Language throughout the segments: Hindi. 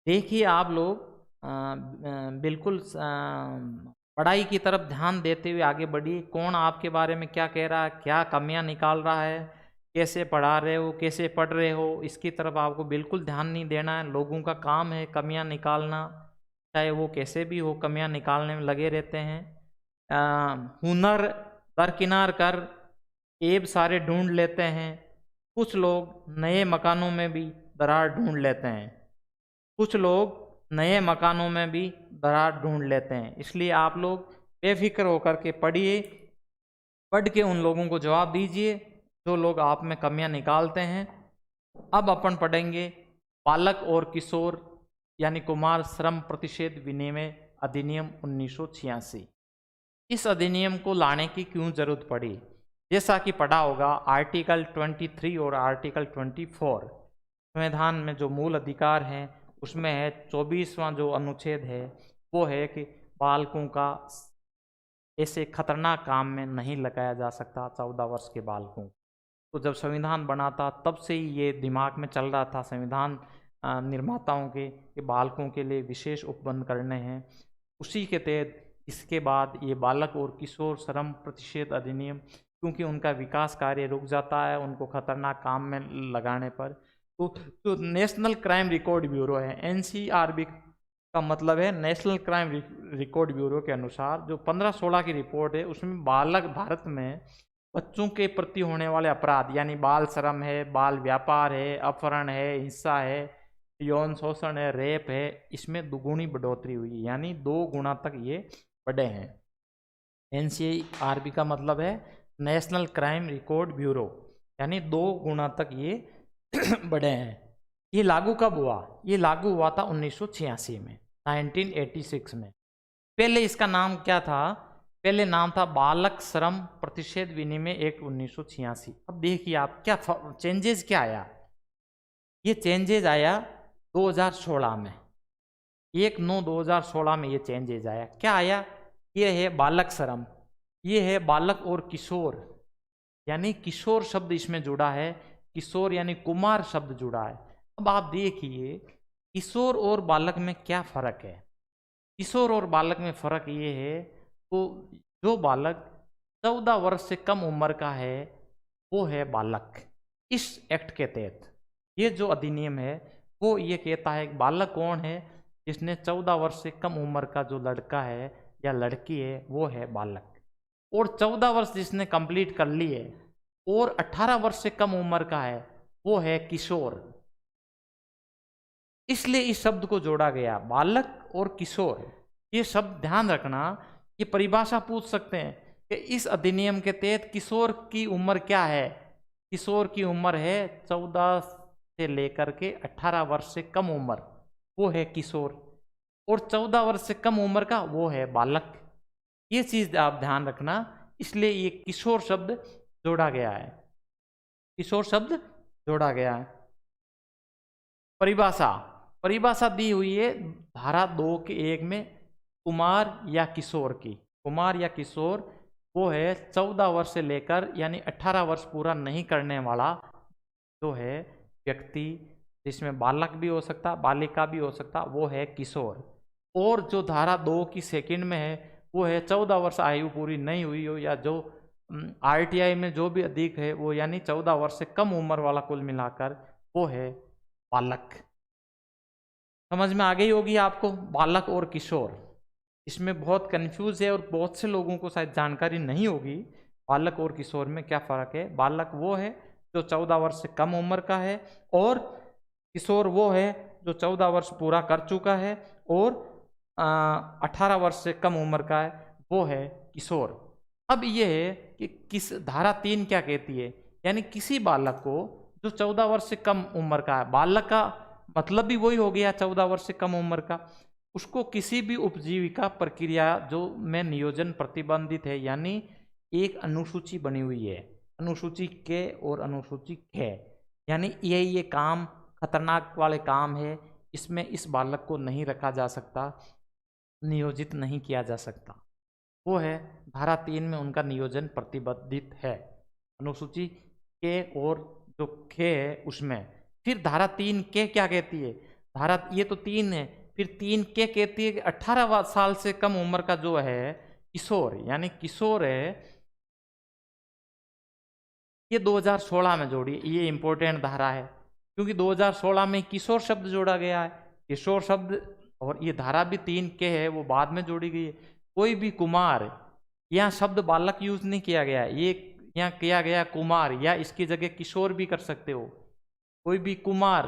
देखिए आप लोग बिल्कुल पढ़ाई की तरफ ध्यान देते हुए आगे बढ़िए। कौन आपके बारे में क्या कह रहा है, क्या कमियां निकाल रहा है, कैसे पढ़ा रहे हो, कैसे पढ़ रहे हो, इसकी तरफ आपको बिल्कुल ध्यान नहीं देना है। लोगों का काम है कमियां निकालना, चाहे वो कैसे भी हो, कमियां निकालने में लगे रहते हैं। हुनर दरकिनार कर ऐब सारे ढूंढ लेते हैं। कुछ लोग नए मकानों में भी दरार ढूंढ लेते हैं। कुछ लोग नए मकानों में भी दरार ढूंढ लेते हैं। इसलिए आप लोग बेफिक्र होकर के पढ़िए, पढ़ के उन लोगों को जवाब दीजिए जो लोग आप में कमियां निकालते हैं। अब अपन पढ़ेंगे बालक और किशोर यानी कुमार श्रम प्रतिषेध विनिमय अधिनियम 1986। इस अधिनियम को लाने की क्यों जरूरत पड़ी? जैसा कि पढ़ा होगा आर्टिकल 23 और आर्टिकल 24 संविधान में जो मूल अधिकार हैं उसमें है 24वां जो अनुच्छेद है वो है कि बालकों का ऐसे खतरनाक काम में नहीं लगाया जा सकता 14 वर्ष के बालकों। तो जब संविधान बना था तब से ही ये दिमाग में चल रहा था संविधान निर्माताओं के कि बालकों के लिए विशेष उपबंध करने हैं। उसी के तहत इसके बाद ये बालक और किशोर श्रम प्रतिषेध अधिनियम, क्योंकि उनका विकास कार्य रुक जाता है उनको खतरनाक काम में लगाने पर, तो जो नेशनल क्राइम रिकॉर्ड ब्यूरो है एनसीआरबी का मतलब है नेशनल क्राइम रिकॉर्ड ब्यूरो के अनुसार जो 15-16 की रिपोर्ट है उसमें बालक भारत में बच्चों के प्रति होने वाले अपराध यानी बाल श्रम है, बाल व्यापार है, अपहरण है, हिंसा है, यौन शोषण है, रेप है, इसमें दुगुनी बढ़ोतरी हुई यानी 2 गुना तक ये बढ़े हैं। एनसीआरबी का मतलब है नेशनल क्राइम रिकॉर्ड ब्यूरो, यानी 2 गुना तक ये बढ़े हैं। ये लागू कब हुआ? ये लागू हुआ था 1986 में, 1986 में। पहले इसका नाम क्या था? पहले नाम था बालक श्रम प्रतिषेध विनिमय एक्ट 1986। अब देखिए आप क्या चेंजेस क्या आया। ये चेंजेस आया 2016 में, 1/9/2016 में ये चेंजेस आया। क्या आया? ये है बालक श्रम, ये है बालक और किशोर, यानी किशोर शब्द इसमें जुड़ा है, किशोर यानी कुमार शब्द जुड़ा है। अब आप देखिए किशोर और बालक में क्या फर्क है। किशोर और बालक में फर्क ये है, तो जो बालक 14 वर्ष से कम उम्र का है वो है बालक। इस एक्ट के तहत ये जो अधिनियम है वो ये कहता है कि बालक कौन है? जिसने 14 वर्ष से कम उम्र का जो लड़का है या लड़की है वो है बालक। और 14 वर्ष जिसने कंप्लीट कर ली है और 18 वर्ष से कम उम्र का है वो है किशोर। इसलिए इस शब्द को जोड़ा गया बालक और किशोर। ये शब्द ध्यान रखना, ये परिभाषा पूछ सकते हैं कि इस अधिनियम के तहत किशोर की उम्र क्या है। किशोर की उम्र है 14 से लेकर के 18 वर्ष से कम उम्र, वो है किशोर, और 14 वर्ष से कम उम्र का वो है बालक। ये चीज आप ध्यान रखना, इसलिए ये किशोर शब्द जोड़ा गया है, किशोर शब्द जोड़ा गया है। परिभाषा, परिभाषा दी हुई है धारा 2 के 1 में कुमार या किशोर की। कुमार या किशोर वो है 14 वर्ष से लेकर यानी 18 वर्ष पूरा नहीं करने वाला जो है व्यक्ति, जिसमें बालक भी हो सकता बालिका भी हो सकता, वो है किशोर। और जो धारा 2 की 2 में है वो है 14 वर्ष आयु पूरी नहीं हुई हो या जो आरटीआई में जो भी अधिक है वो यानी 14 वर्ष से कम उम्र वाला कुल मिलाकर वो है बालक। समझ में आ गई होगी आपको बालक और किशोर। इसमें बहुत कंफ्यूज है और बहुत से लोगों को शायद जानकारी नहीं होगी बालक और किशोर में क्या फ़र्क है। बालक वो है जो 14 वर्ष से कम उम्र का है और किशोर वो है जो 14 वर्ष पूरा कर चुका है और 18 वर्ष से कम उम्र का है, वो है किशोर। अब ये है कि किस धारा 3 क्या कहती है, यानी किसी बालक को जो 14 वर्ष से कम उम्र का है, बालक का मतलब भी वही हो गया 14 वर्ष से कम उम्र का, उसको किसी भी उपजीविका प्रक्रिया जो में नियोजन प्रतिबंधित है, यानी एक अनुसूची बनी हुई है, अनुसूची के और अनुसूची ख, यानी ये काम खतरनाक वाले काम है, इसमें इस बालक को नहीं रखा जा सकता, नियोजित नहीं किया जा सकता, वो है धारा 3 में उनका नियोजन प्रतिबंधित है, अनुसूची के और जो खे है उसमें। फिर धारा 3 के क्या कहती है? धारा ये तो 3 है, फिर 3 के कहती है कि 18 साल से कम उम्र का जो है किशोर, यानी किशोर है, ये 2016 में जोड़ी, ये इंपॉर्टेंट धारा है क्योंकि 2016 में किशोर शब्द जोड़ा गया है। किशोर शब्द और ये धारा भी 3 के है, वो बाद में जोड़ी गई है। कोई भी कुमार, यहाँ शब्द बालक यूज नहीं किया गया, ये यहाँ किया गया कुमार, या इसकी जगह किशोर भी कर सकते हो। कोई भी कुमार,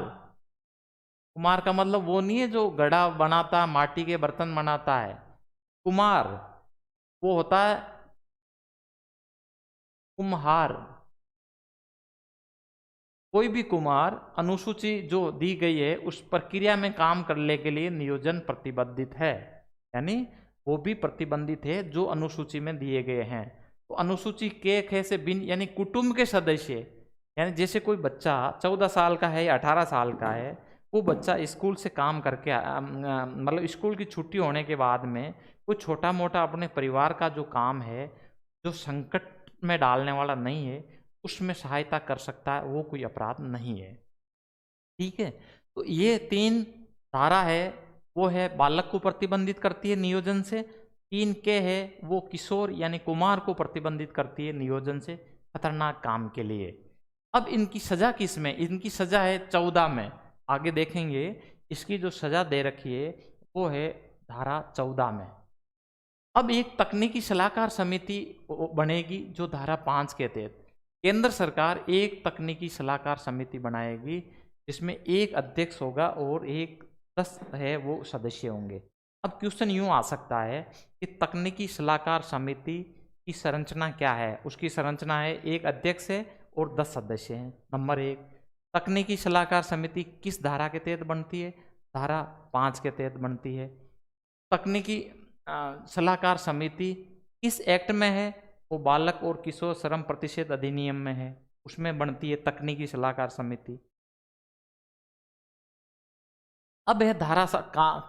कुमार का मतलब वो नहीं है जो घड़ा बनाता है, माटी के बर्तन बनाता है। कुमार वो होता है कुम्हार। कोई भी कुमार अनुसूची जो दी गई है उस प्रक्रिया में काम करने के लिए नियोजन प्रतिबंधित है, यानी वो भी प्रतिबंधित है जो अनुसूची में दिए गए हैं। तो अनुसूची के ख से भिन्न, यानी कुटुंब के सदस्य, यानी जैसे कोई बच्चा 14 साल का है या 18 साल का है, वो बच्चा स्कूल से काम करके मतलब स्कूल की छुट्टी होने के बाद में कोई छोटा मोटा अपने परिवार का जो काम है जो संकट में डालने वाला नहीं है उसमें सहायता कर सकता है, वो कोई अपराध नहीं है। ठीक है, तो ये 3 धारा है, वो है बालक को प्रतिबंधित करती है नियोजन से। 3 के है वो किशोर यानी कुमार को प्रतिबंधित करती है नियोजन से खतरनाक काम के लिए। अब इनकी सजा किस में? इनकी सजा है 14 में, आगे देखेंगे। इसकी जो सजा दे रखी है वो है धारा 14 में। अब एक तकनीकी सलाहकार समिति बनेगी जो धारा 5 के तहत केंद्र सरकार एक तकनीकी सलाहकार समिति बनाएगी जिसमें एक अध्यक्ष होगा और एक 10 है वो सदस्य होंगे। अब क्वेश्चन यूं आ सकता है कि तकनीकी सलाहकार समिति की संरचना क्या है? उसकी संरचना है एक अध्यक्ष है और 10 सदस्य हैं। नंबर 1, तकनीकी सलाहकार समिति किस धारा के तहत बनती है? धारा 5 के तहत बनती है। तकनीकी सलाहकार समिति किस एक्ट में है? वो बालक और किशोर श्रम प्रतिषेध अधिनियम में है, उसमें बनती है तकनीकी सलाहकार समिति। अब है धारा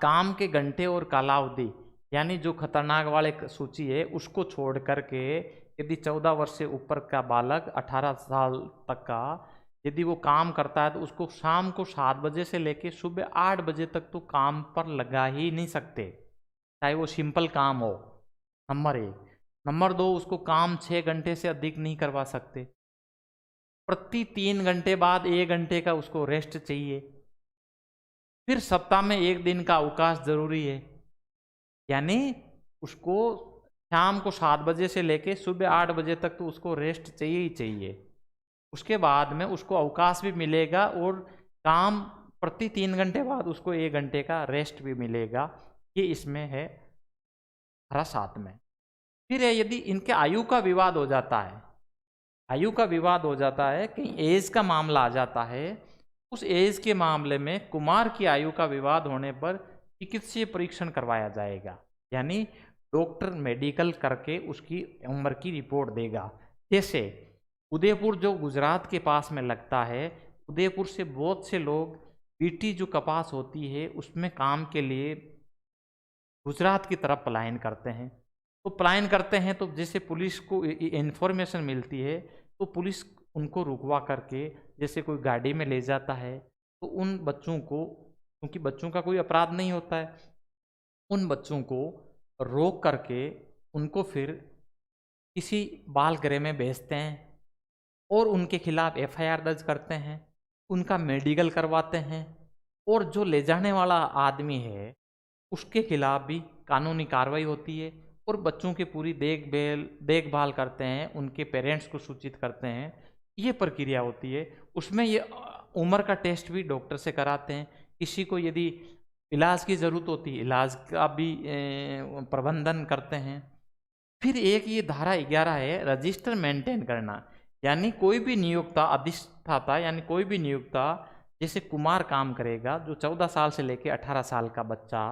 काम के घंटे और कालावधि, यानी जो खतरनाक वाले सूची है उसको छोड़ करके यदि 14 वर्ष से ऊपर का बालक 18 साल तक का यदि वो काम करता है तो उसको शाम को 7 बजे से लेके सुबह 8 बजे तक तो काम पर लगा ही नहीं सकते, चाहे वो सिंपल काम हो। नंबर 1। नंबर 2, उसको काम 6 घंटे से अधिक नहीं करवा सकते। प्रति 3 घंटे बाद 1 घंटे का उसको रेस्ट चाहिए। फिर सप्ताह में 1 दिन का अवकाश जरूरी है, यानी उसको शाम को 7 बजे से लेके सुबह 8 बजे तक तो उसको रेस्ट चाहिए ही चाहिए। उसके बाद में उसको अवकाश भी मिलेगा और काम प्रति 3 घंटे बाद उसको 1 घंटे का रेस्ट भी मिलेगा। ये इसमें है धारा 7 में। फिर यदि इनके आयु का विवाद हो जाता है, आयु का विवाद हो जाता है, कहीं एज का मामला आ जाता है, उस एज के मामले में कुमार की आयु का विवाद होने पर चिकित्सीय परीक्षण करवाया जाएगा, यानी डॉक्टर मेडिकल करके उसकी उम्र की रिपोर्ट देगा। जैसे उदयपुर जो गुजरात के पास में लगता है, उदयपुर से बहुत से लोग बीटी जो कपास होती है उसमें काम के लिए गुजरात की तरफ पलायन करते हैं। तो पलायन करते हैं तो जैसे पुलिस को इन्फॉर्मेशन मिलती है तो पुलिस उनको रुकवा करके जैसे कोई गाड़ी में ले जाता है, तो उन बच्चों को, क्योंकि बच्चों का कोई अपराध नहीं होता है, उन बच्चों को रोक करके उनको फिर किसी बाल गृह में भेजते हैं और उनके खिलाफ एफआईआर दर्ज करते हैं, उनका मेडिकल करवाते हैं और जो ले जाने वाला आदमी है उसके खिलाफ भी कानूनी कार्रवाई होती है और बच्चों की पूरी देखभाल करते हैं, उनके पेरेंट्स को सूचित करते हैं। ये प्रक्रिया होती है। उसमें ये उम्र का टेस्ट भी डॉक्टर से कराते हैं। किसी को यदि इलाज की ज़रूरत होती है, इलाज का भी प्रबंधन करते हैं। फिर एक ये धारा 11 है, रजिस्टर मेंटेन करना, यानी कोई भी नियोक्ता अधिष्ठाता, यानी कोई भी नियोक्ता जैसे कुमार काम करेगा, जो 14 साल से लेकर 18 साल का बच्चा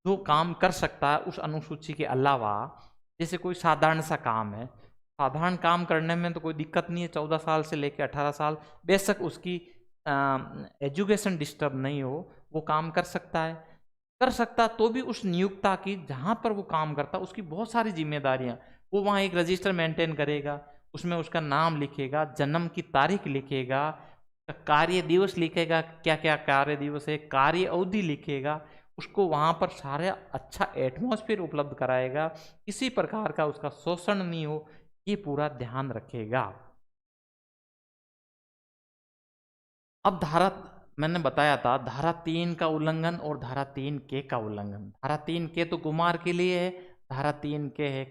जो काम कर सकता है उस अनुसूची के अलावा, जैसे कोई साधारण सा काम है, साधारण काम करने में तो कोई दिक्कत नहीं है, 14 साल से लेकर 18 साल, बेशक उसकी एजुकेशन डिस्टर्ब नहीं हो, वो काम कर सकता है। कर सकता तो भी उस नियोक्ता की जहाँ पर वो काम करता उसकी बहुत सारी जिम्मेदारियाँ, वो वहाँ एक रजिस्टर मेंटेन करेगा, उसमें उसका नाम लिखेगा, जन्म की तारीख लिखेगा, कार्य दिवस लिखेगा, क्या क्या कार्य दिवस है, कार्य अवधि लिखेगा, उसको वहाँ पर सारे अच्छा एटमॉस्फेयर उपलब्ध कराएगा, किसी प्रकार का उसका शोषण नहीं हो, ये पूरा ध्यान रखेगा। अब धारा, मैंने बताया था धारा 3 का उल्लंघन और धारा 3 के का उल्लंघन। धारा 3 के तो कुमार के लिए है, धारा 3 के है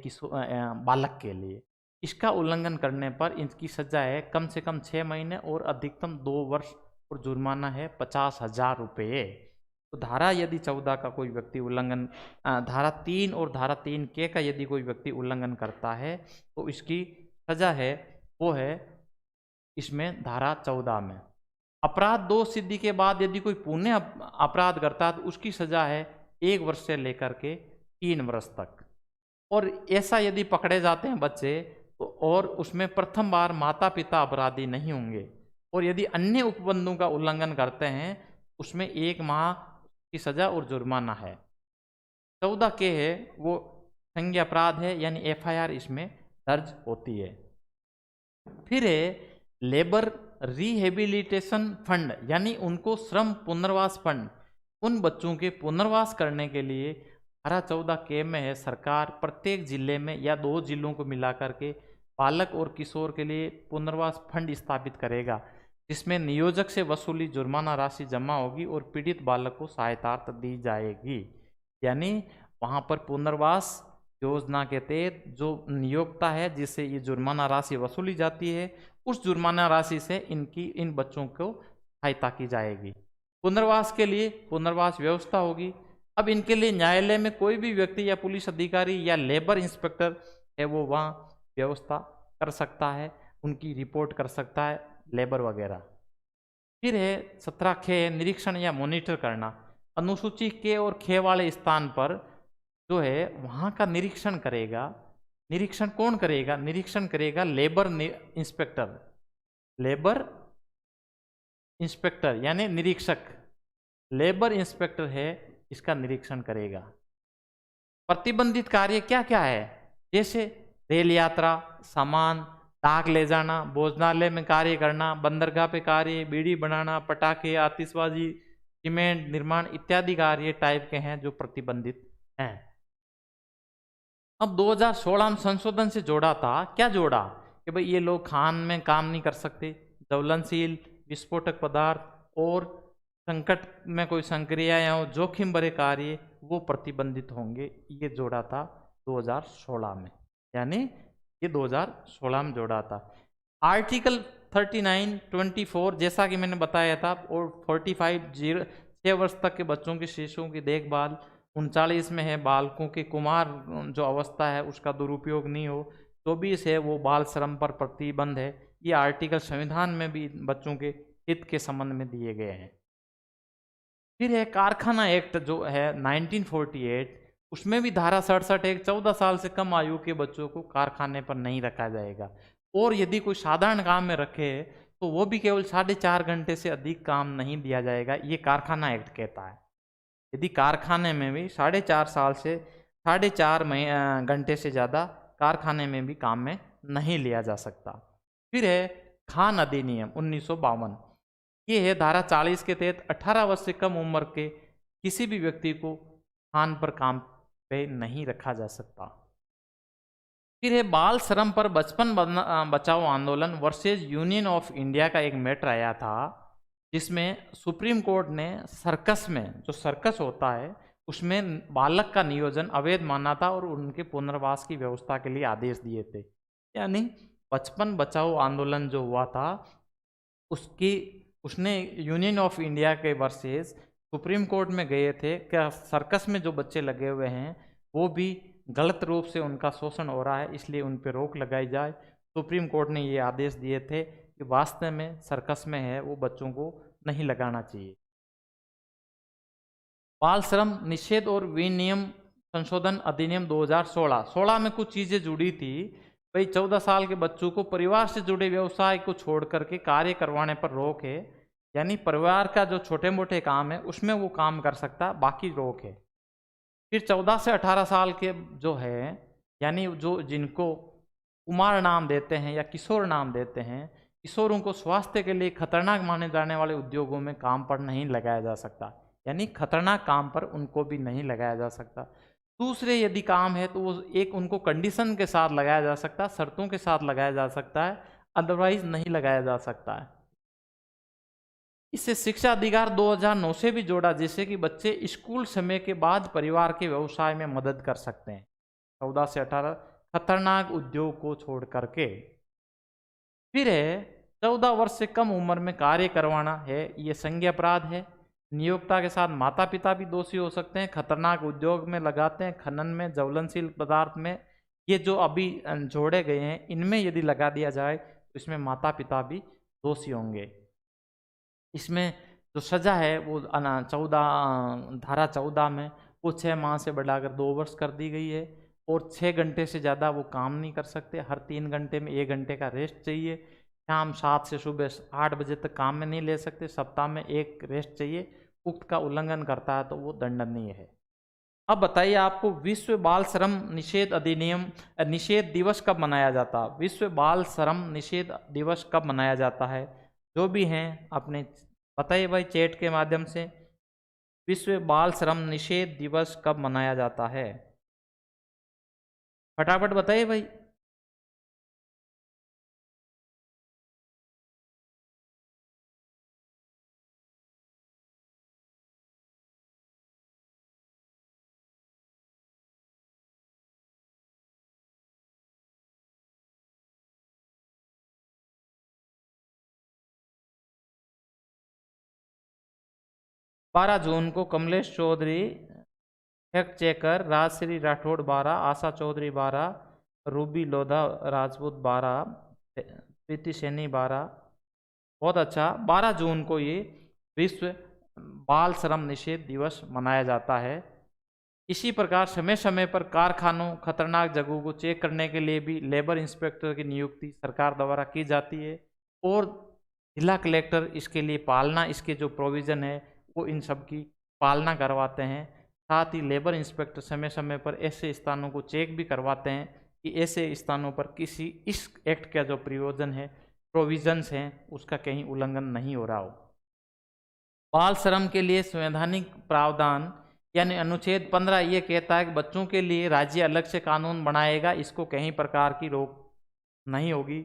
बालक के लिए। इसका उल्लंघन करने पर इसकी सजा है कम से कम 6 महीने और अधिकतम 2 वर्ष और जुर्माना है 50,000 रुपये। तो धारा यदि 14 का कोई व्यक्ति उल्लंघन, धारा 3 और धारा 3 के का यदि कोई व्यक्ति उल्लंघन करता है तो इसकी सजा है वो है इसमें धारा 14 में। अपराध दोष सिद्धि के बाद यदि कोई पुण्य अपराध करता है तो उसकी सजा है 1 वर्ष से लेकर के 3 वर्ष तक। और ऐसा यदि पकड़े जाते हैं बच्चे तो और उसमें प्रथम बार माता पिता अपराधी नहीं होंगे, और यदि अन्य उपबंधों का उल्लंघन करते हैं उसमें 1 माह की सजा और जुर्माना है। 14 के है वो संज्ञेय अपराध है, यानी FIR इसमें दर्ज होती है। फिर है लेबर रिहेबिलिटेशन फंड, यानी उनको श्रम पुनर्वास फंड। उन बच्चों के पुनर्वास करने के लिए धारा 14 के में है सरकार प्रत्येक जिले में या 2 जिलों को मिलाकर के बालक और किशोर के लिए पुनर्वास फंड स्थापित करेगा, जिसमें नियोजक से वसूली जुर्माना राशि जमा होगी और पीड़ित बालक को सहायता दी जाएगी। यानी वहाँ पर पुनर्वास योजना के तहत जो नियोक्ता है जिससे ये जुर्माना राशि वसूली जाती है, उस जुर्माना राशि से इन बच्चों को सहायता की जाएगी। पुनर्वास के लिए पुनर्वास व्यवस्था होगी। अब इनके लिए न्यायालय में कोई भी व्यक्ति या पुलिस अधिकारी या लेबर इंस्पेक्टर है वो वहाँ व्यवस्था कर सकता है, उनकी रिपोर्ट कर सकता है लेबर वगैरह। फिर है 17 खे निरीक्षण या मॉनिटर करना। अनुसूची के और खे वाले स्थान पर जो है वहाँ का निरीक्षण करेगा। निरीक्षण कौन करेगा? निरीक्षण करेगा लेबर इंस्पेक्टर। लेबर इंस्पेक्टर यानी निरीक्षक, लेबर इंस्पेक्टर है, इसका निरीक्षण करेगा। प्रतिबंधित कार्य क्या क्या है? जैसे रेल यात्रा, सामान, डाक ले जाना, भोजनालय में कार्य करना, बंदरगाह पे कार्य, बीड़ी बनाना, पटाखे, आतिशबाजी, सीमेंट निर्माण इत्यादि कार्य टाइप के हैं जो प्रतिबंधित हैं। अब 2016 में संशोधन से जोड़ा था, क्या जोड़ा कि भाई ये लोग खान में काम नहीं कर सकते, ज्वलनशील, विस्फोटक पदार्थ और संकट में कोई संक्रिया या जोखिम भरे कार्य वो प्रतिबंधित होंगे। ये जोड़ा था 2016 में, यानी ये 2016 में जोड़ा था। आर्टिकल 39, 24 जैसा कि मैंने बताया था, और 45 6 वर्ष तक के बच्चों की शिशुओं की देखभाल। 39 में है बालकों के कुमार जो अवस्था है उसका दुरुपयोग नहीं हो। 24 है वो बाल श्रम पर प्रतिबंध है। ये आर्टिकल संविधान में भी बच्चों के हित के संबंध में दिए गए हैं। फिर है कारखाना एक्ट जो है 1948, उसमें भी धारा 67 एक 14 साल से कम आयु के बच्चों को कारखाने पर नहीं रखा जाएगा, और यदि कोई साधारण काम में रखे तो वो भी केवल 4.5 घंटे से अधिक काम नहीं दिया जाएगा। ये कारखाना एक्ट कहता है। यदि कारखाने में भी 4.5 साल से 4.5 घंटे से ज़्यादा कारखाने में भी काम में नहीं लिया जा सकता। फिर है खान अधिनियम 1952। ये है धारा 40 के तहत 18 वर्ष से कम उम्र के किसी भी व्यक्ति को खान पर काम पे नहीं रखा जा सकता। फिर है बाल श्रम पर बचपन बचाओ आंदोलन वर्सेज यूनियन ऑफ इंडिया का एक मैटर आया था, जिसमें सुप्रीम कोर्ट ने सर्कस में, जो सर्कस होता है उसमें बालक का नियोजन अवैध माना था और उनके पुनर्वास की व्यवस्था के लिए आदेश दिए थे। यानी बचपन बचाओ आंदोलन जो हुआ था उसने यूनियन ऑफ इंडिया के वर्सेस सुप्रीम कोर्ट में गए थे क्या सर्कस में जो बच्चे लगे हुए हैं वो भी गलत रूप से उनका शोषण हो रहा है, इसलिए उन पर रोक लगाई जाए। सुप्रीम कोर्ट ने ये आदेश दिए थे कि वास्तव में सर्कस में है वो बच्चों को नहीं लगाना चाहिए। बाल श्रम निषेध और विनियम संशोधन अधिनियम 2016 में कुछ चीज़ें जुड़ी थी। भाई 14 साल के बच्चों को परिवार से जुड़े व्यवसाय को छोड़ करके कार्य करवाने पर रोक है, यानी परिवार का जो छोटे मोटे काम है उसमें वो काम कर सकता है, बाकी रोक है। फिर 14 से 18 साल के जो है, यानी जो जिनको कुमार नाम देते हैं या किशोर नाम देते हैं, किशोरों को स्वास्थ्य के लिए खतरनाक माने जाने वाले उद्योगों में काम पर नहीं लगाया जा सकता, यानी खतरनाक काम पर उनको भी नहीं लगाया जा सकता। दूसरे यदि काम है तो वो एक उनको कंडीशन के साथ लगाया जा सकता है, शर्तों के साथ लगाया जा सकता है, अदरवाइज नहीं लगाया जा सकता है। इससे शिक्षा अधिकार 2009 से भी जोड़ा, जिससे कि बच्चे स्कूल समय के बाद परिवार के व्यवसाय में मदद कर सकते हैं। 14 से 18 खतरनाक उद्योग को छोड़ करके। फिर है 14 वर्ष से कम उम्र में कार्य करवाना है, ये संज्ञेय अपराध है। नियोक्ता के साथ माता पिता भी दोषी हो सकते हैं। खतरनाक उद्योग में लगाते हैं, खनन में, ज्वलनशील पदार्थ में, ये जो अभी जोड़े गए हैं इनमें यदि लगा दिया जाए तो इसमें माता पिता भी दोषी होंगे। इसमें जो सजा है वो 14 में वो 6 माह से बढ़ाकर 2 वर्ष कर दी गई है। और 6 घंटे से ज़्यादा वो काम नहीं कर सकते, हर 3 घंटे में 1 घंटे का रेस्ट चाहिए। शाम 7 से सुबह 8 बजे तक काम में नहीं ले सकते, सप्ताह में 1 रेस्ट चाहिए। उक्त का उल्लंघन करता है तो वो दंडनीय है। अब बताइए आपको विश्व बाल श्रम निषेध अधिनियम निषेध दिवस कब मनाया जाता है? विश्व बाल श्रम निषेध दिवस कब मनाया जाता है? जो भी हैं अपने बताइए भाई चैट के माध्यम से, विश्व बाल श्रम निषेध दिवस कब मनाया जाता है? फटाफट बताइए भाई। 12 जून को कमलेश चौधरी फैक्ट चेकर, राजश्री राठौड़ 12, आशा चौधरी 12, रूबी लोधा राजपूत 12, प्रीति सैनी 12। बहुत अच्छा, 12 जून को ये विश्व बाल श्रम निषेध दिवस मनाया जाता है। इसी प्रकार समय समय पर कारखानों, खतरनाक जगहों को चेक करने के लिए भी लेबर इंस्पेक्टर की नियुक्ति सरकार द्वारा की जाती है। और जिला कलेक्टर इसके लिए पालना, इसके जो प्रोविज़न है वो इन सब की पालना करवाते हैं। साथ ही लेबर इंस्पेक्टर समय समय पर ऐसे स्थानों को चेक भी करवाते हैं कि ऐसे स्थानों पर किसी इस एक्ट का जो प्रोविजंस हैं उसका कहीं उल्लंघन नहीं हो रहा हो। बाल श्रम के लिए संवैधानिक प्रावधान यानी अनुच्छेद 15 ये कहता है कि बच्चों के लिए राज्य अलग से कानून बनाएगा, इसको कहीं प्रकार की रोक नहीं होगी।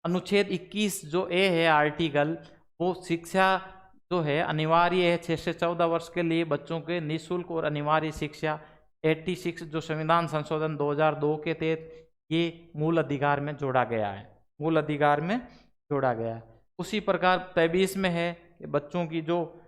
अनुच्छेद 21 जो ए है आर्टिकल, वो शिक्षा जो है अनिवार्य है 6 से 14 वर्ष के लिए बच्चों के निःशुल्क और अनिवार्य शिक्षा। 86 जो संविधान संशोधन 2002 के तहत ये मूल अधिकार में जोड़ा गया है, मूल अधिकार में जोड़ा गया है। उसी प्रकार 23 में है कि बच्चों की जो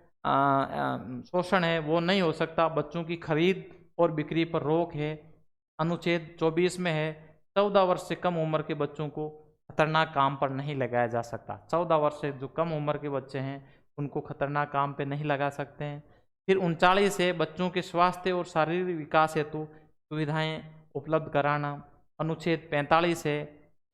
शोषण है वो नहीं हो सकता, बच्चों की खरीद और बिक्री पर रोक है। अनुच्छेद 24 में है 14 वर्ष से कम उम्र के बच्चों को खतरनाक काम पर नहीं लगाया जा सकता। 14 वर्ष से जो कम उम्र के बच्चे हैं उनको खतरनाक काम पे नहीं लगा सकते हैं। फिर 39 है बच्चों के स्वास्थ्य और शारीरिक विकास हेतु सुविधाएं उपलब्ध कराना। अनुच्छेद 45 है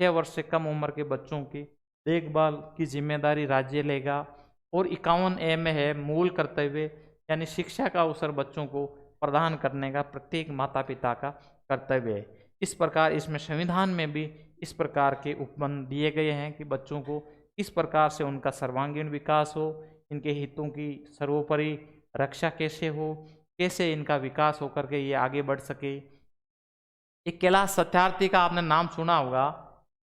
6 वर्ष से कम उम्र के बच्चों की देखभाल की जिम्मेदारी राज्य लेगा। और 51 ए में है मूल कर्तव्य यानी शिक्षा का अवसर बच्चों को प्रदान करने का प्रत्येक माता पिता का कर्तव्य है। इस प्रकार इसमें संविधान में भी इस प्रकार के उपबंध दिए गए हैं कि बच्चों को किस प्रकार से उनका सर्वांगीण विकास हो, इनके हितों की सर्वोपरि रक्षा कैसे हो, कैसे इनका विकास होकर के ये आगे बढ़ सके। एक कैलाश सत्यार्थी का आपने नाम सुना होगा,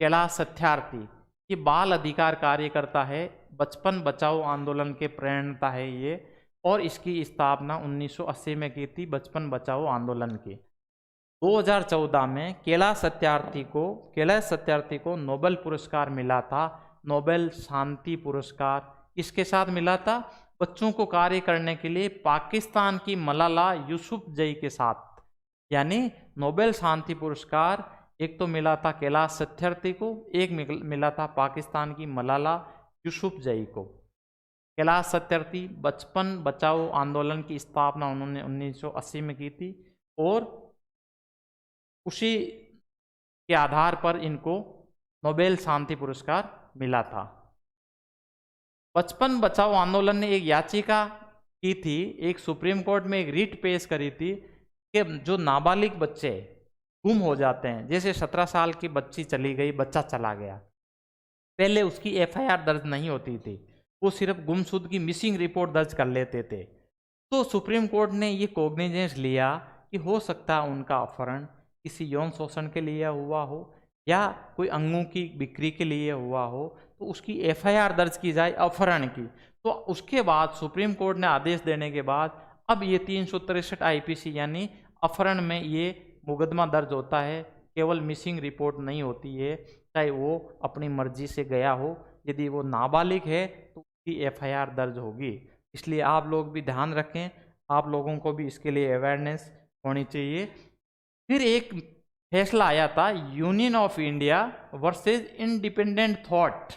कैलाश सत्यार्थी ये बाल अधिकार कार्यकर्ता है, बचपन बचाओ आंदोलन के प्रेरणता है ये, और इसकी स्थापना 1980 में की थी बचपन बचाओ आंदोलन की। 2014 में कैलाश सत्यार्थी को नोबेल पुरस्कार मिला था, नोबेल शांति पुरस्कार। इसके साथ मिला था बच्चों को कार्य करने के लिए पाकिस्तान की मलाला यूसुफजई के साथ, यानी नोबेल शांति पुरस्कार एक तो मिला था कैलाश सत्यार्थी को, एक मिला था पाकिस्तान की मलाला यूसुफजई को। कैलाश सत्यार्थी बचपन बचाओ आंदोलन की स्थापना उन्होंने 1980 में की थी और उसी के आधार पर इनको नोबेल शांति पुरस्कार मिला था। बचपन बचाओ आंदोलन ने एक याचिका की थी, एक सुप्रीम कोर्ट में एक रिट पेश करी थी कि जो नाबालिग बच्चे गुम हो जाते हैं, जैसे 17 साल की बच्ची चली गई, बच्चा चला गया, पहले उसकी एफआईआर दर्ज नहीं होती थी, वो सिर्फ गुमशुद की मिसिंग रिपोर्ट दर्ज कर लेते थे। तो सुप्रीम कोर्ट ने ये कॉग्निजेंस लिया कि हो सकता है उनका अपहरण किसी यौन शोषण के लिए हुआ हो या कोई अंगों की बिक्री के लिए हुआ हो, तो उसकी एफआईआर दर्ज की जाए अपहरण की। तो उसके बाद सुप्रीम कोर्ट ने आदेश देने के बाद अब ये 363 आईपीसी यानी अपहरण में ये मुकदमा दर्ज होता है, केवल मिसिंग रिपोर्ट नहीं होती है, चाहे वो अपनी मर्जी से गया हो। यदि वो नाबालिग है तो उसकी एफआईआर दर्ज होगी। इसलिए आप लोग भी ध्यान रखें, आप लोगों को भी इसके लिए अवेयरनेस होनी चाहिए। फिर एक फैसला आया था union of India versus independent thought.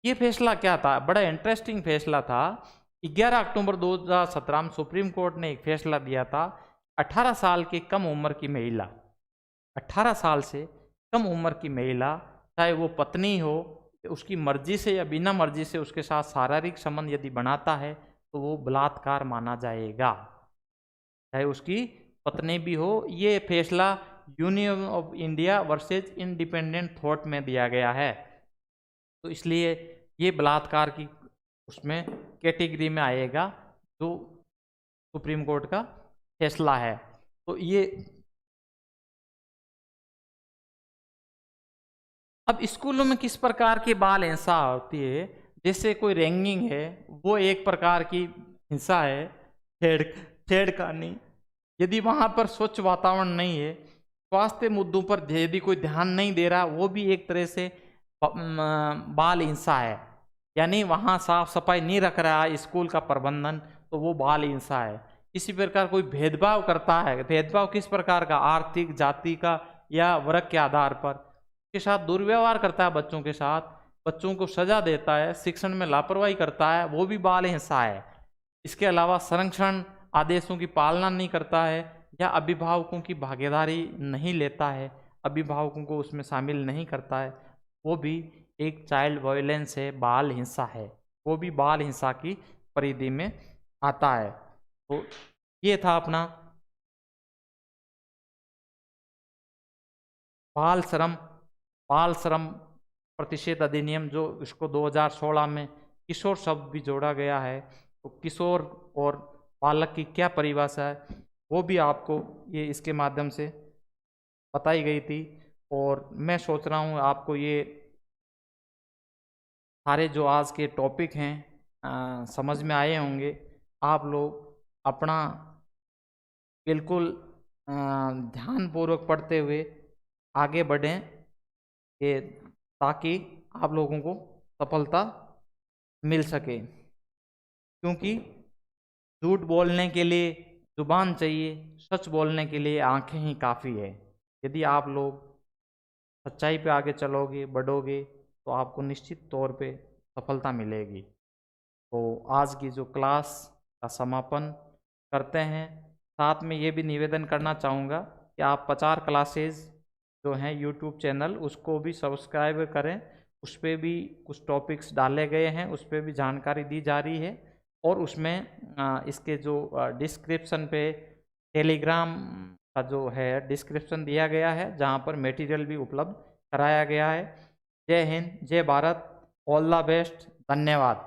ये फैसला क्या था? बड़ा इंटरेस्टिंग फैसला था। 11 अक्टूबर 2017 में सुप्रीम कोर्ट ने एक फैसला दिया था, 18 साल की कम उम्र की महिला, 18 साल से कम उम्र की महिला, चाहे वो पत्नी हो, उसकी मर्जी से या बिना मर्जी से उसके साथ शारीरिक संबंध यदि बनाता है तो वो बलात्कार माना जाएगा, चाहे उसकी पत्नी भी हो। ये फैसला union of India versus independent thought में दिया गया है। तो इसलिए ये बलात्कार की उसमें कैटेगरी में आएगा जो सुप्रीम कोर्ट का फैसला है। तो ये अब स्कूलों में किस प्रकार की बाल हिंसा होती है? जैसे कोई रैंगिंग है, वो एक प्रकार की हिंसा है। छेड़ छेड़खानी, यदि वहाँ पर स्वच्छ वातावरण नहीं है, स्वास्थ्य मुद्दों पर यदि कोई ध्यान नहीं दे रहा, वो भी एक तरह से बाल हिंसा है। यानी वहाँ साफ सफाई नहीं रख रहा है स्कूल का प्रबंधन, तो वो बाल हिंसा है। इसी प्रकार कोई भेदभाव करता है, भेदभाव किस प्रकार का? आर्थिक, जाति का या वर्ग के आधार पर के साथ दुर्व्यवहार करता है, बच्चों के साथ, बच्चों को सजा देता है, शिक्षण में लापरवाही करता है, वो भी बाल हिंसा है। इसके अलावा संरक्षण आदेशों की पालना नहीं करता है या अभिभावकों की भागीदारी नहीं लेता है, अभिभावकों को उसमें शामिल नहीं करता है, वो भी एक चाइल्ड वायलेंस है, बाल हिंसा है, वो भी बाल हिंसा की परिधि में आता है। तो ये था अपना बाल श्रम प्रतिषेध अधिनियम, जो इसको 2016 में किशोर शब्द भी जोड़ा गया है। तो किशोर और बालक की क्या परिभाषा है वो भी आपको ये इसके माध्यम से बताई गई थी। और मैं सोच रहा हूँ आपको ये सारे जो आज के टॉपिक हैं समझ में आए होंगे। आप लोग अपना बिल्कुल ध्यानपूर्वक पढ़ते हुए आगे बढ़ें, ये ताकि आप लोगों को सफलता मिल सके। क्योंकि झूठ बोलने के लिए जुबान चाहिए, सच बोलने के लिए आंखें ही काफ़ी है। यदि आप लोग सच्चाई पे आगे चलोगे, बढ़ोगे, तो आपको निश्चित तौर पे सफलता मिलेगी। तो आज की जो क्लास का समापन करते हैं, साथ में ये भी निवेदन करना चाहूँगा कि आप प्रचार क्लासेस जो हैं यूट्यूब चैनल, उसको भी सब्सक्राइब करें। उस पर भी कुछ टॉपिक्स डाले गए हैं, उस पर भी जानकारी दी जा रही है। और उसमें इसके जो डिस्क्रिप्शन पे टेलीग्राम का जो है डिस्क्रिप्शन दिया गया है, जहाँ पर मटेरियल भी उपलब्ध कराया गया है। जय हिंद, जय भारत, ऑल द बेस्ट, धन्यवाद।